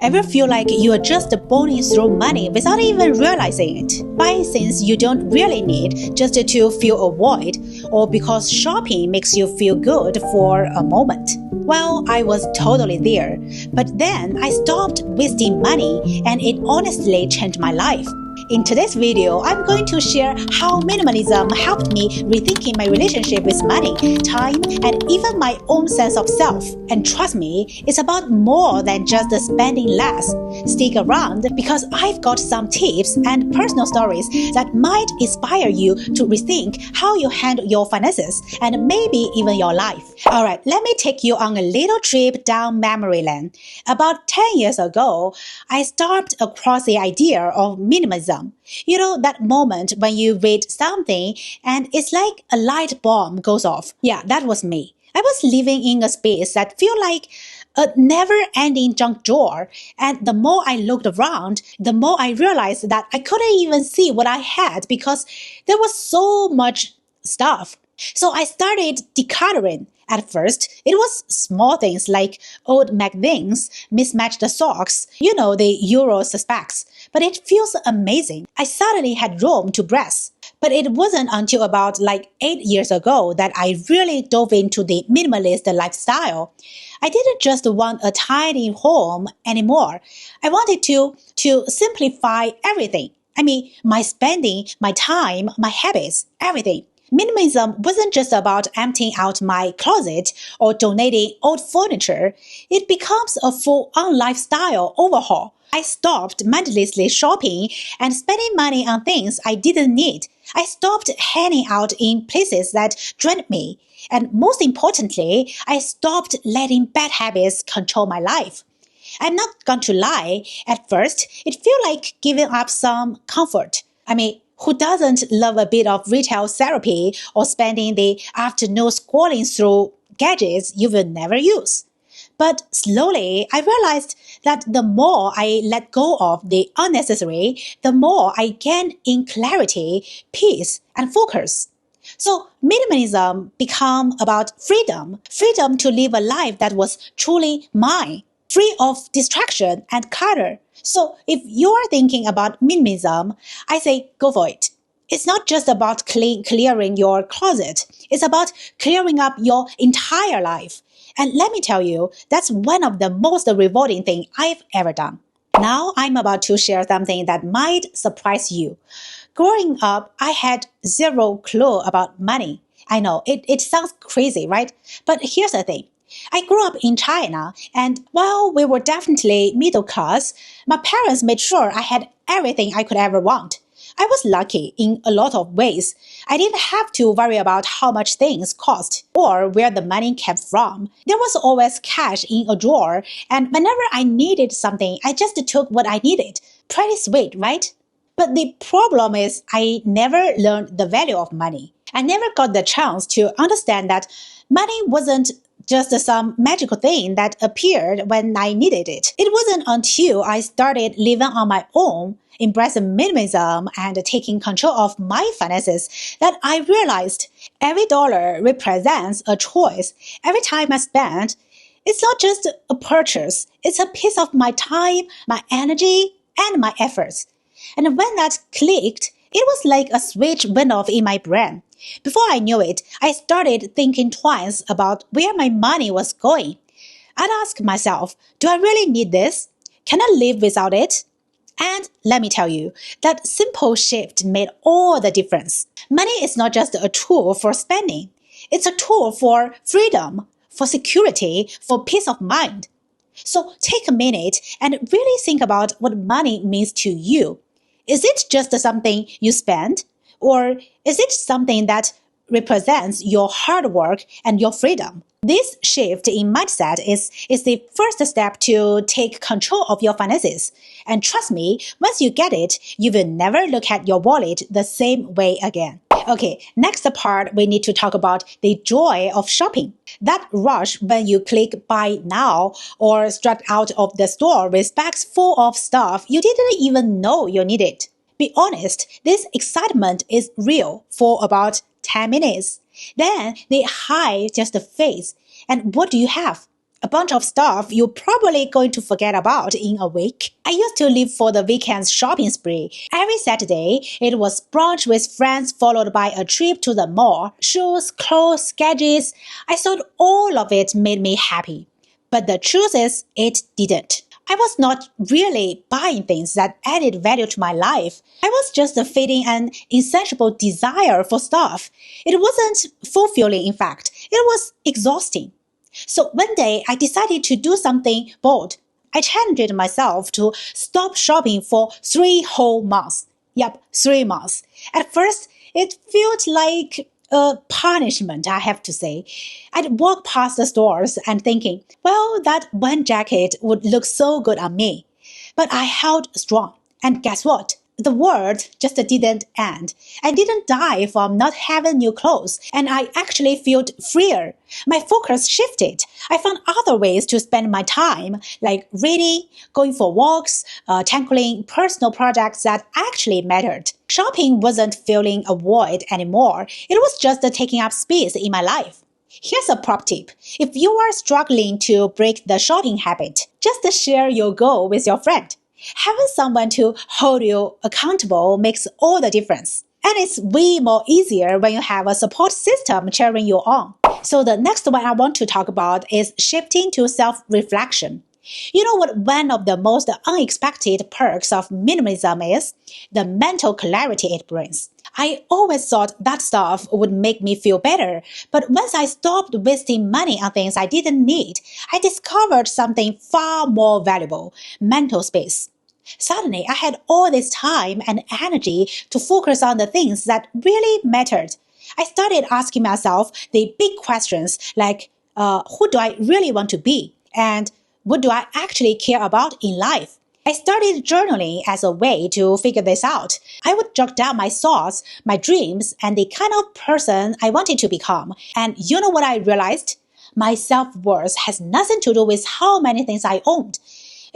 Ever feel like you are just burning through money without even realizing it? Buying things you don't really need just to fill a void, or because shopping makes you feel good for a moment? Well, I was totally there. But then I stopped wasting money, and it honestly changed my life. In today's video, I'm going to share how minimalism helped me rethinking my relationship with money, time, and even my own sense of self. And trust me, it's about more than just spending less. Stick around because I've got some tips and personal stories that might inspire you to rethink how you handle your finances and maybe even your life. Alright, let me take you on a little trip down memory lane. About 10 years ago, I stumbled across the idea of minimalism. You know, that moment when you read something and it's like a light bulb goes off. Yeah, that was me. I was living in a space that felt like a never-ending junk drawer. And the more I looked around, the more I realized that I couldn't even see what I had because there was so much stuff. So I started decluttering. At first, it was small things like old magazines, mismatched socks, the usual suspects. But it feels amazing. I suddenly had room to breathe. But it wasn't until about 8 years ago that I really dove into the minimalist lifestyle. I didn't just want a tiny home anymore. I wanted to simplify everything. I mean, my spending, my time, my habits, everything. Minimalism wasn't just about emptying out my closet or donating old furniture. It becomes a full-on lifestyle overhaul. I stopped mindlessly shopping and spending money on things I didn't need. I stopped hanging out in places that drained me. And most importantly, I stopped letting bad habits control my life. I'm not going to lie, at first, it felt like giving up some comfort. I mean, who doesn't love a bit of retail therapy or spending the afternoon scrolling through gadgets you will never use? But slowly, I realized that the more I let go of the unnecessary, the more I gain in clarity, peace, and focus. So minimalism became about freedom to live a life that was truly mine, free of distraction and clutter. So if you're thinking about minimalism, I say go for it. It's not just about clearing your closet. It's about clearing up your entire life. And let me tell you, that's one of the most rewarding things I've ever done. Now I'm about to share something that might surprise you. Growing up, I had zero clue about money. I know, it sounds crazy, right? But here's the thing. I grew up in China, and while we were definitely middle class, my parents made sure I had everything I could ever want. I was lucky in a lot of ways. I didn't have to worry about how much things cost or where the money came from. There was always cash in a drawer, and whenever I needed something, I just took what I needed. Pretty sweet, right? But the problem is I never learned the value of money. I never got the chance to understand that money wasn't just some magical thing that appeared when I needed it. It wasn't until I started living on my own, embracing minimalism and taking control of my finances that I realized every dollar represents a choice. Every time I spend, it's not just a purchase. It's a piece of my time, my energy, and my efforts. And when that clicked, it was like a switch went off in my brain. Before I knew it, I started thinking twice about where my money was going. I'd ask myself, do I really need this? Can I live without it? And let me tell you, that simple shift made all the difference. Money is not just a tool for spending. It's a tool for freedom, for security, for peace of mind. So take a minute and really think about what money means to you. Is it just something you spend? Or is it something that represents your hard work and your freedom? This shift in mindset is the first step to take control of your finances. And trust me, once you get it, you will never look at your wallet the same way again. Okay, next part, we need to talk about the joy of shopping. That rush when you click buy now or strut out of the store with bags full of stuff you didn't even know you needed. Be honest, this excitement is real for about 10 minutes. Then the high just fades. And what do you have? a bunch of stuff you're probably going to forget about in a week. I used to live for the weekend's shopping spree. Every Saturday, it was brunch with friends followed by a trip to the mall. Shoes, clothes, gadgets, I thought all of it made me happy. But the truth is, it didn't. I was not really buying things that added value to my life. I was just feeding an insatiable desire for stuff. It wasn't fulfilling, in fact. It was exhausting. So one day, I decided to do something bold. I challenged myself to stop shopping for 3 whole months. Yep, 3 months. At first, it felt like a punishment, I have to say. I'd walk past the stores and thinking, well, that one jacket would look so good on me. But I held strong. And guess what? The world just didn't end. I didn't die from not having new clothes, and I actually felt freer. My focus shifted. I found other ways to spend my time, like reading, going for walks, tackling personal projects that actually mattered. Shopping wasn't filling a void anymore. It was just taking up space in my life. Here's a prop tip. If you are struggling to break the shopping habit, just share your goal with your friend. Having someone to hold you accountable makes all the difference. And it's way more easier when you have a support system cheering you on. So the next one I want to talk about is shifting to self-reflection. You know what one of the most unexpected perks of minimalism is? The mental clarity it brings. I always thought that stuff would make me feel better, but once I stopped wasting money on things I didn't need, I discovered something far more valuable: mental space. Suddenly, I had all this time and energy to focus on the things that really mattered. I started asking myself the big questions like, who do I really want to be? And what do I actually care about in life? I started journaling as a way to figure this out. I would jot down my thoughts, my dreams, and the kind of person I wanted to become. And you know what I realized? My self-worth has nothing to do with how many things I owned.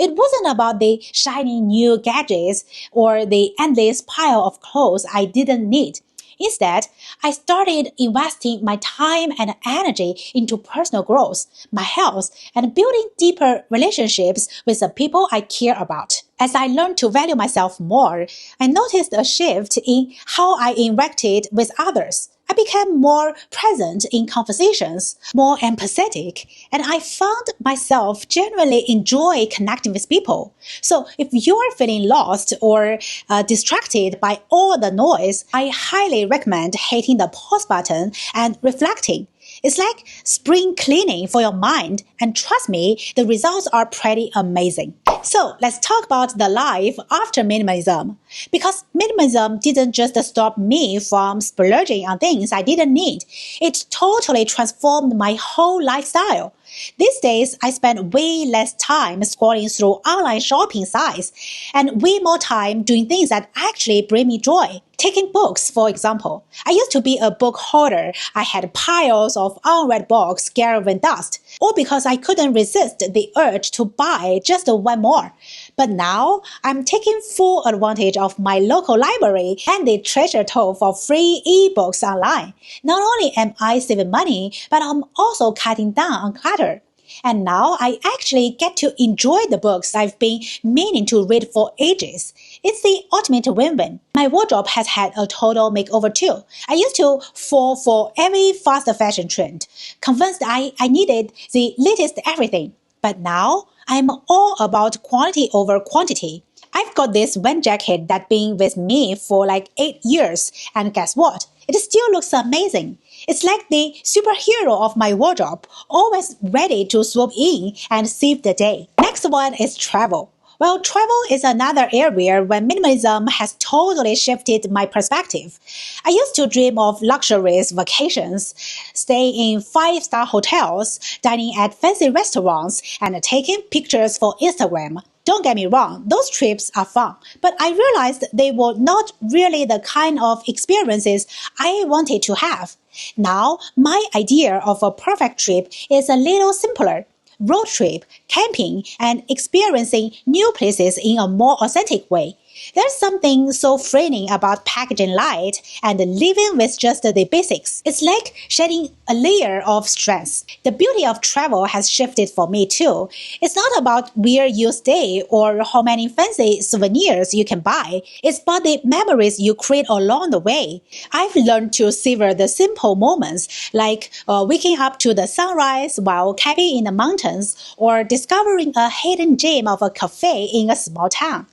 It wasn't about the shiny new gadgets or the endless pile of clothes I didn't need. Instead, I started investing my time and energy into personal growth, my health, and building deeper relationships with the people I care about. As I learned to value myself more, I noticed a shift in how I interacted with others. I became more present in conversations, more empathetic, and I found myself genuinely enjoy connecting with people. So if you are feeling lost or distracted by all the noise, I highly recommend hitting the pause button and reflecting. It's like spring cleaning for your mind, and trust me, the results are pretty amazing. So let's talk about the life after minimalism. Because minimalism didn't just stop me from splurging on things I didn't need. It totally transformed my whole lifestyle. These days, I spend way less time scrolling through online shopping sites and way more time doing things that actually bring me joy. Taking books, for example. I used to be a book hoarder. I had piles of unread books scattered in dust, all because I couldn't resist the urge to buy just one more. But now, I'm taking full advantage of my local library and the treasure trove of free ebooks online. Not only am I saving money, but I'm also cutting down on clutter. And now I actually get to enjoy the books I've been meaning to read for ages. It's the ultimate win-win. My wardrobe has had a total makeover too. I used to fall for every fast fashion trend, convinced I needed the latest everything. But now, I'm all about quality over quantity. I've got this one jacket that's been with me for like 8 years, and guess what? It still looks amazing. It's like the superhero of my wardrobe, always ready to swoop in and save the day. Next one is travel. Well, travel is another area where minimalism has totally shifted my perspective. I used to dream of luxurious vacations, staying in 5-star hotels, dining at fancy restaurants, and taking pictures for Instagram. Don't get me wrong, those trips are fun, but I realized they were not really the kind of experiences I wanted to have. Now, my idea of a perfect trip is a little simpler. Road trip, camping, and experiencing new places in a more authentic way. There's something so freeing about packaging light and living with just the basics. It's like shedding a layer of stress. The beauty of travel has shifted for me too. It's not about where you stay or how many fancy souvenirs you can buy. It's about the memories you create along the way. I've learned to savor the simple moments, like waking up to the sunrise while camping in the mountains or discovering a hidden gem of a cafe in a small town.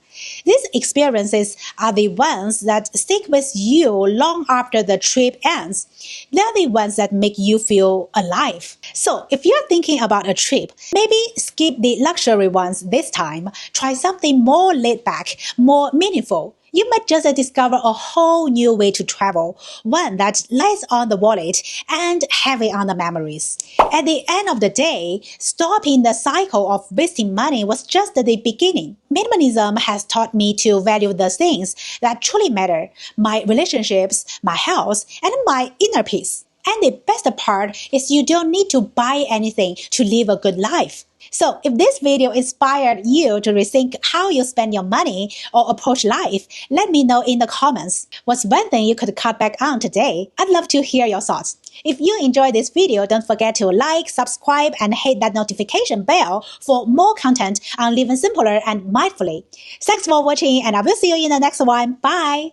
These experiences are the ones that stick with you long after the trip ends. They're the ones that make you feel alive. So, if you're thinking about a trip, maybe skip the luxury ones this time. Try something more laid back, more meaningful. You might just discover a whole new way to travel, one that's light on the wallet and heavy on the memories. At the end of the day, stopping the cycle of wasting money was just the beginning. Minimalism has taught me to value the things that truly matter: my relationships, my health, and my inner peace. And the best part is you don't need to buy anything to live a good life. So if this video inspired you to rethink how you spend your money or approach life, let me know in the comments. What's one thing you could cut back on today? I'd love to hear your thoughts. If you enjoyed this video, don't forget to like, subscribe, and hit that notification bell for more content on living simpler and mindfully. Thanks for watching, and I will see you in the next one. Bye!